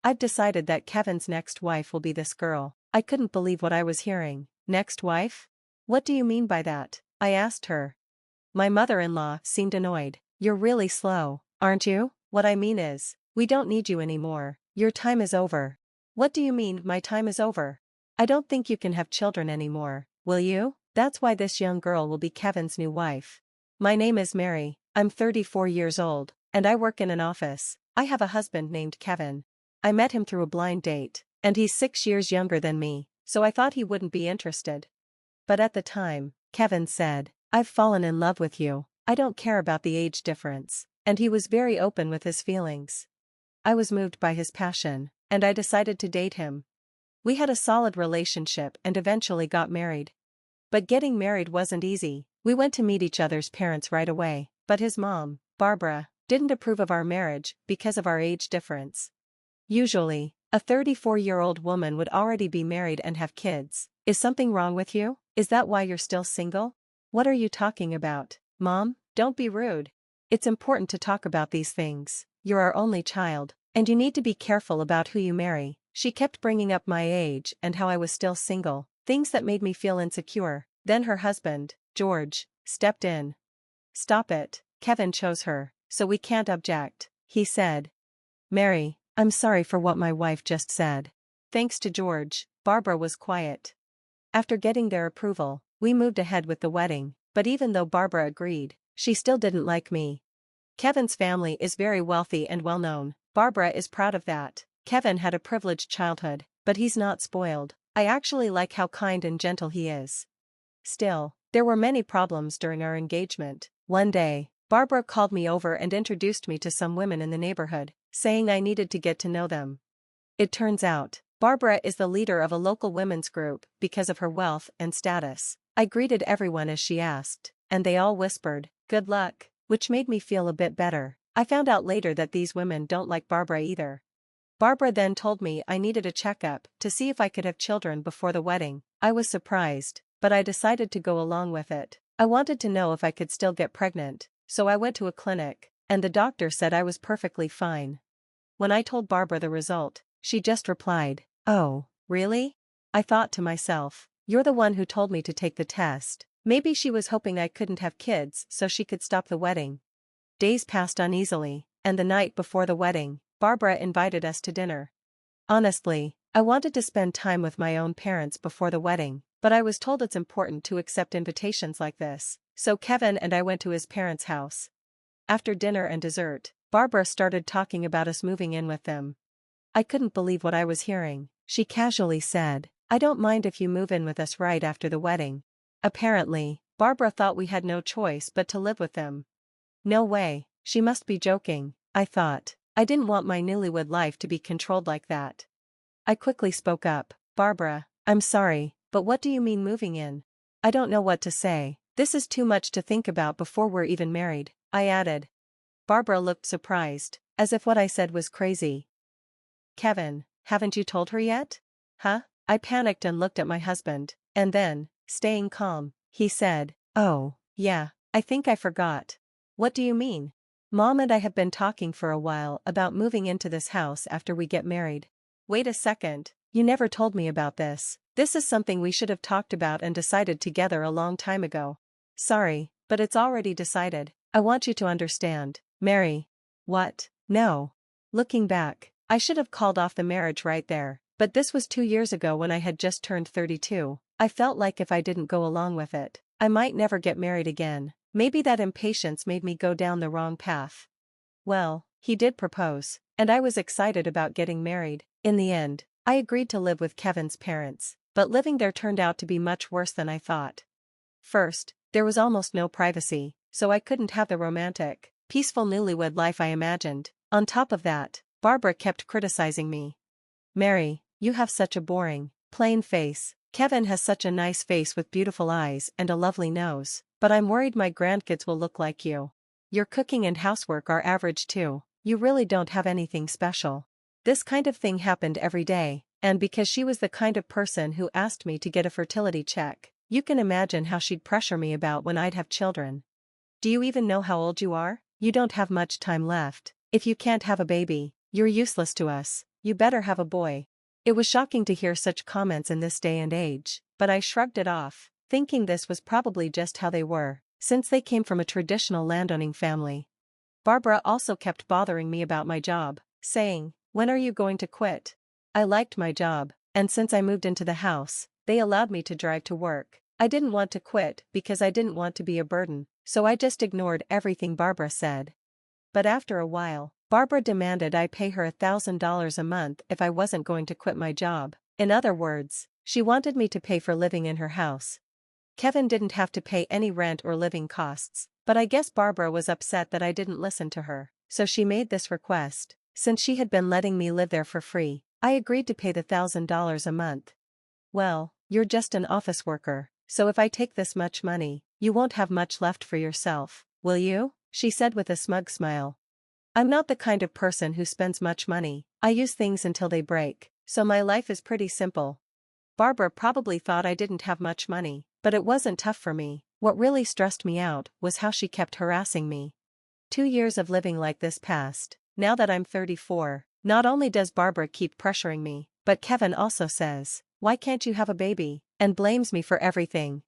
I've decided that Kevin's next wife will be this girl. I couldn't believe what I was hearing. Next wife? What do you mean by that? I asked her. My mother-in-law seemed annoyed. You're really slow, aren't you? What I mean is, we don't need you anymore. Your time is over. What do you mean my time is over? I don't think you can have children anymore, will you? That's why this young girl will be Kevin's new wife. My name is Mary, I'm 34 years old, and I work in an office. I have a husband named Kevin. I met him through a blind date, and he's 6 years younger than me, so I thought he wouldn't be interested. But at the time, Kevin said, I've fallen in love with you, I don't care about the age difference, and he was very open with his feelings. I was moved by his passion, and I decided to date him. We had a solid relationship and eventually got married. But getting married wasn't easy. We went to meet each other's parents right away, but his mom, Barbara, didn't approve of our marriage because of our age difference. Usually, a 34-year-old woman would already be married and have kids. Is something wrong with you? Is that why you're still single? What are you talking about, Mom? Don't be rude. It's important to talk about these things. You're our only child, and you need to be careful about who you marry. She kept bringing up my age and how I was still single, things that made me feel insecure. Then her husband, George, stepped in. Stop it, Kevin chose her, so we can't object, he said. Mary, I'm sorry for what my wife just said. Thanks to George, Barbara was quiet. After getting their approval, we moved ahead with the wedding, but even though Barbara agreed, she still didn't like me. Kevin's family is very wealthy and well-known. Barbara is proud of that. Kevin had a privileged childhood, but he's not spoiled. I actually like how kind and gentle he is. Still, there were many problems during our engagement. One day, Barbara called me over and introduced me to some women in the neighborhood, saying I needed to get to know them. It turns out, Barbara is the leader of a local women's group because of her wealth and status. I greeted everyone as she asked, and they all whispered, "Good luck," which made me feel a bit better. I found out later that these women don't like Barbara either. Barbara then told me I needed a checkup to see if I could have children before the wedding. I was surprised, but I decided to go along with it. I wanted to know if I could still get pregnant, so I went to a clinic, and the doctor said I was perfectly fine. When I told Barbara the result, she just replied, "Oh, really?" I thought to myself, you're the one who told me to take the test. Maybe she was hoping I couldn't have kids so she could stop the wedding. Days passed uneasily, and the night before the wedding, Barbara invited us to dinner. Honestly, I wanted to spend time with my own parents before the wedding, but I was told it's important to accept invitations like this, so Kevin and I went to his parents' house. After dinner and dessert, Barbara started talking about us moving in with them. I couldn't believe what I was hearing. She casually said, "I don't mind if you move in with us right after the wedding." Apparently, Barbara thought we had no choice but to live with them. No way, she must be joking, I thought. I didn't want my newlywed life to be controlled like that. I quickly spoke up, "Barbara, I'm sorry, but what do you mean moving in? I don't know what to say. This is too much to think about before we're even married," I added. Barbara looked surprised, as if what I said was crazy. "Kevin, haven't you told her yet?" "Huh?" I panicked and looked at my husband, and then, staying calm, he said, "Oh, yeah, I think I forgot." "What do you mean?" "Mom and I have been talking for a while about moving into this house after we get married." "Wait a second, you never told me about this. This is something we should have talked about and decided together a long time ago." "Sorry, but it's already decided. I want you to understand, Mary." "What? No." Looking back, I should have called off the marriage right there, but this was 2 years ago when I had just turned 32. I felt like if I didn't go along with it, I might never get married again. Maybe that impatience made me go down the wrong path. Well, he did propose, and I was excited about getting married. In the end, I agreed to live with Kevin's parents, but living there turned out to be much worse than I thought. First, there was almost no privacy, so I couldn't have the romantic, peaceful newlywed life I imagined. On top of that, Barbara kept criticizing me. "Mary, you have such a boring, plain face. Kevin has such a nice face with beautiful eyes and a lovely nose, but I'm worried my grandkids will look like you. Your cooking and housework are average too. You really don't have anything special." This kind of thing happened every day, and because she was the kind of person who asked me to get a fertility check, you can imagine how she'd pressure me about when I'd have children. "Do you even know how old you are? You don't have much time left. If you can't have a baby, you're useless to us. You better have a boy. It was shocking to hear such comments in this day and age, but I shrugged it off, thinking this was probably just how they were, since they came from a traditional landowning family. Barbara also kept bothering me about my job, saying, "When are you going to quit?" I liked my job, and since I moved into the house, they allowed me to drive to work. I didn't want to quit because I didn't want to be a burden, so I just ignored everything Barbara said. But after a while, Barbara demanded I pay her $1,000 a month if I wasn't going to quit my job. In other words, she wanted me to pay for living in her house. Kevin didn't have to pay any rent or living costs, but I guess Barbara was upset that I didn't listen to her, so she made this request. Since she had been letting me live there for free, I agreed to pay the $1,000 a month. "Well, you're just an office worker, so if I take this much money, you won't have much left for yourself, will you?" she said with a smug smile. "I'm not the kind of person who spends much money. I use things until they break, so my life is pretty simple." Barbara probably thought I didn't have much money, but it wasn't tough for me. What really stressed me out was how she kept harassing me. 2 years of living like this passed. Now that I'm 34, not only does Barbara keep pressuring me, but Kevin also says, "Why can't you have a baby?" and blames me for everything.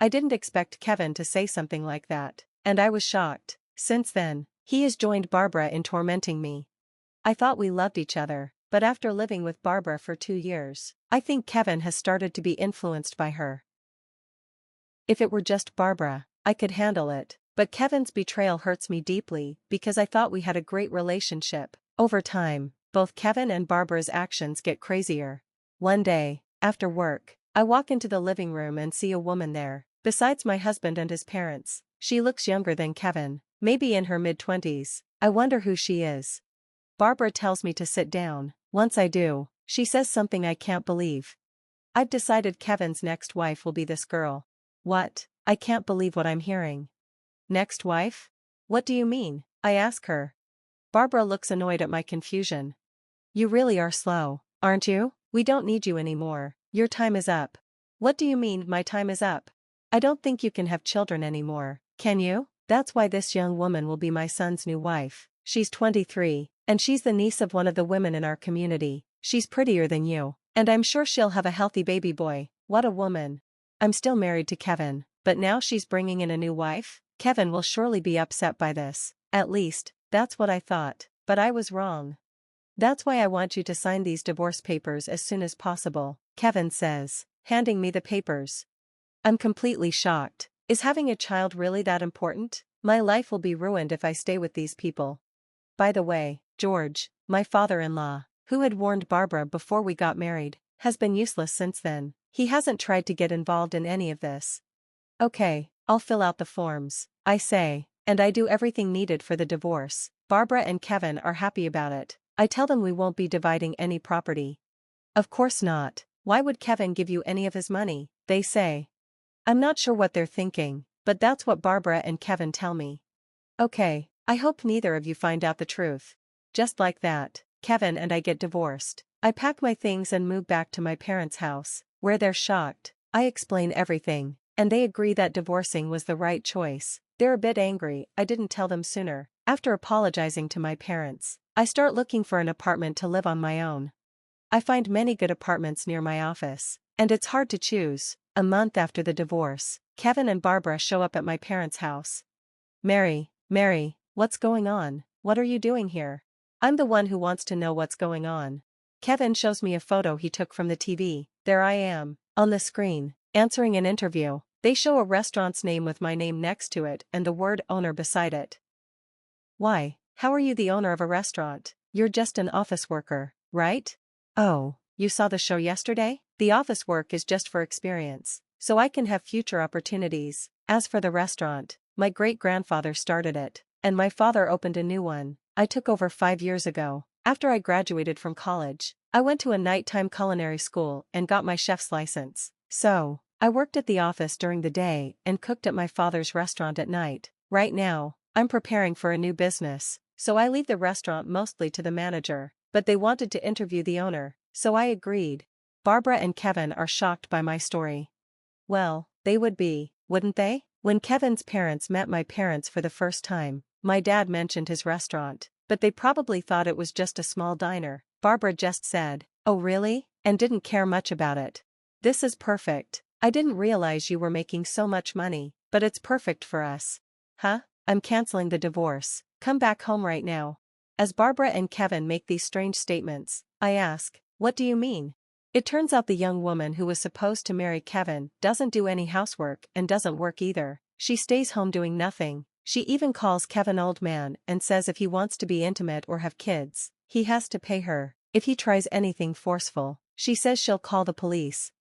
I didn't expect Kevin to say something like that, and I was shocked. Since then, he has joined Barbara in tormenting me. I thought we loved each other, but after living with Barbara for 2 years, I think Kevin has started to be influenced by her. If it were just Barbara, I could handle it, but Kevin's betrayal hurts me deeply because I thought we had a great relationship. Over time, both Kevin and Barbara's actions get crazier. One day, after work, I walk into the living room and see a woman there. Besides my husband and his parents, she looks younger than Kevin, maybe in her mid-20s. I wonder who she is. Barbara tells me to sit down. Once I do, she says something I can't believe. "I've decided Kevin's next wife will be this girl." What? I can't believe what I'm hearing. Next wife? What do you mean? I ask her. Barbara looks annoyed at my confusion. "You really are slow, aren't you? We don't need you anymore. Your time is up." "What do you mean my time is up? I don't think you can have children anymore, can you?" "That's why this young woman will be my son's new wife. She's 23, and she's the niece of one of the women in our community. She's prettier than you, and I'm sure she'll have a healthy baby boy." What a woman. I'm still married to Kevin, but now she's bringing in a new wife? Kevin will surely be upset by this. At least, that's what I thought, but I was wrong. "That's why I want you to sign these divorce papers as soon as possible," Kevin says, handing me the papers. I'm completely shocked. Is having a child really that important? My life will be ruined if I stay with these people. By the way, George, my father-in-law, who had warned Barbara before we got married, has been useless since then. He hasn't tried to get involved in any of this. "Okay, I'll fill out the forms," I say, and I do everything needed for the divorce. Barbara and Kevin are happy about it. I tell them we won't be dividing any property. "Of course not. Why would Kevin give you any of his money?" they say. I'm not sure what they're thinking, but that's what Barbara and Kevin tell me. Okay, I hope neither of you find out the truth. Just like that, Kevin and I get divorced. I pack my things and move back to my parents' house, where they're shocked. I explain everything, and they agree that divorcing was the right choice. They're a bit angry I didn't tell them sooner. After apologizing to my parents, I start looking for an apartment to live on my own. I find many good apartments near my office, and it's hard to choose. A month after the divorce, Kevin and Barbara show up at my parents' house. Mary, what's going on? What are you doing here?" I'm the one who wants to know what's going on. Kevin shows me a photo he took from the TV. There I am, on the screen, answering an interview. They show a restaurant's name with my name next to it and the word owner beside it. "Why, how are you the owner of a restaurant? You're just an office worker, right?" "Oh, you saw the show yesterday? The office work is just for experience, so I can have future opportunities. As for the restaurant, my great-grandfather started it, and my father opened a new one. I took over 5 years ago. After I graduated from college, I went to a nighttime culinary school and got my chef's license. So, I worked at the office during the day and cooked at my father's restaurant at night. Right now, I'm preparing for a new business, so I leave the restaurant mostly to the manager, but they wanted to interview the owner, so I agreed." Barbara and Kevin are shocked by my story. Well, they would be, wouldn't they? When Kevin's parents met my parents for the first time, my dad mentioned his restaurant, but they probably thought it was just a small diner. Barbara just said, "Oh really?" and didn't care much about it. This is perfect. I didn't realize you were making so much money, but it's perfect for us. Huh? I'm canceling the divorce. Come back home right now. As Barbara and Kevin make these strange statements, I ask, what do you mean? It turns out the young woman who was supposed to marry Kevin doesn't do any housework and doesn't work either. She stays home doing nothing. She even calls Kevin old man and says if he wants to be intimate or have kids, he has to pay her. If he tries anything forceful, she says she'll call the police.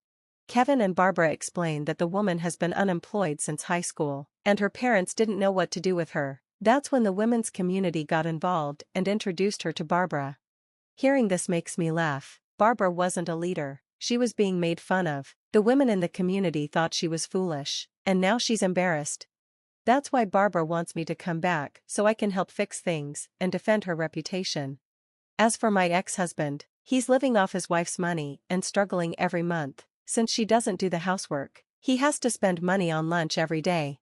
Kevin and Barbara explain that the woman has been unemployed since high school, and her parents didn't know what to do with her. That's when the women's community got involved and introduced her to Barbara. Hearing this makes me laugh. Barbara wasn't a leader, she was being made fun of. The women in the community thought she was foolish, and now she's embarrassed. That's why Barbara wants me to come back so I can help fix things and defend her reputation. As for my ex-husband, he's living off his wife's money and struggling every month. Since she doesn't do the housework, he has to spend money on lunch every day.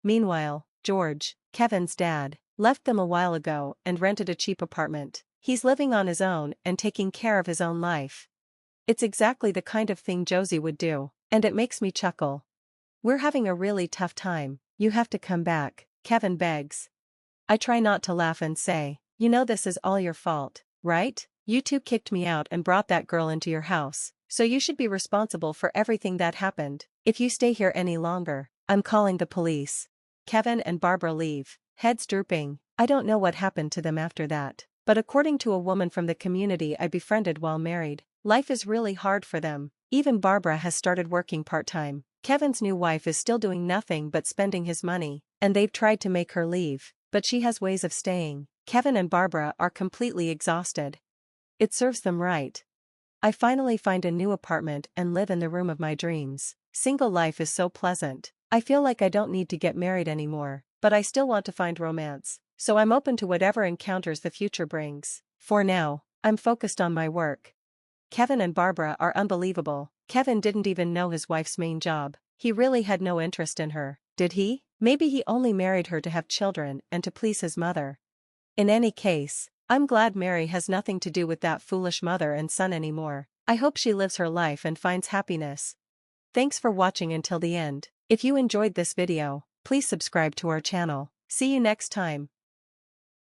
Meanwhile, George, Kevin's dad, left them a while ago and rented a cheap apartment. He's living on his own and taking care of his own life. It's exactly the kind of thing Josie would do, and it makes me chuckle. We're having a really tough time. You have to come back, Kevin begs. I try not to laugh and say, you know this is all your fault, right? You two kicked me out and brought that girl into your house, so you should be responsible for everything that happened. If you stay here any longer, I'm calling the police. Kevin and Barbara leave, heads drooping. I don't know what happened to them after that, but according to a woman from the community I befriended while married, life is really hard for them. Even Barbara has started working part-time. Kevin's new wife is still doing nothing but spending his money, and they've tried to make her leave, but she has ways of staying. Kevin and Barbara are completely exhausted. It serves them right. I finally find a new apartment and live in the room of my dreams. Single life is so pleasant. I feel like I don't need to get married anymore, but I still want to find romance, so I'm open to whatever encounters the future brings. For now, I'm focused on my work. Kevin and Barbara are unbelievable. Kevin didn't even know his wife's main job. He really had no interest in her, did he? Maybe he only married her to have children and to please his mother. In any case, I'm glad Mary has nothing to do with that foolish mother and son anymore. I hope she lives her life and finds happiness. Thanks for watching until the end. If you enjoyed this video, please subscribe to our channel. See you next time.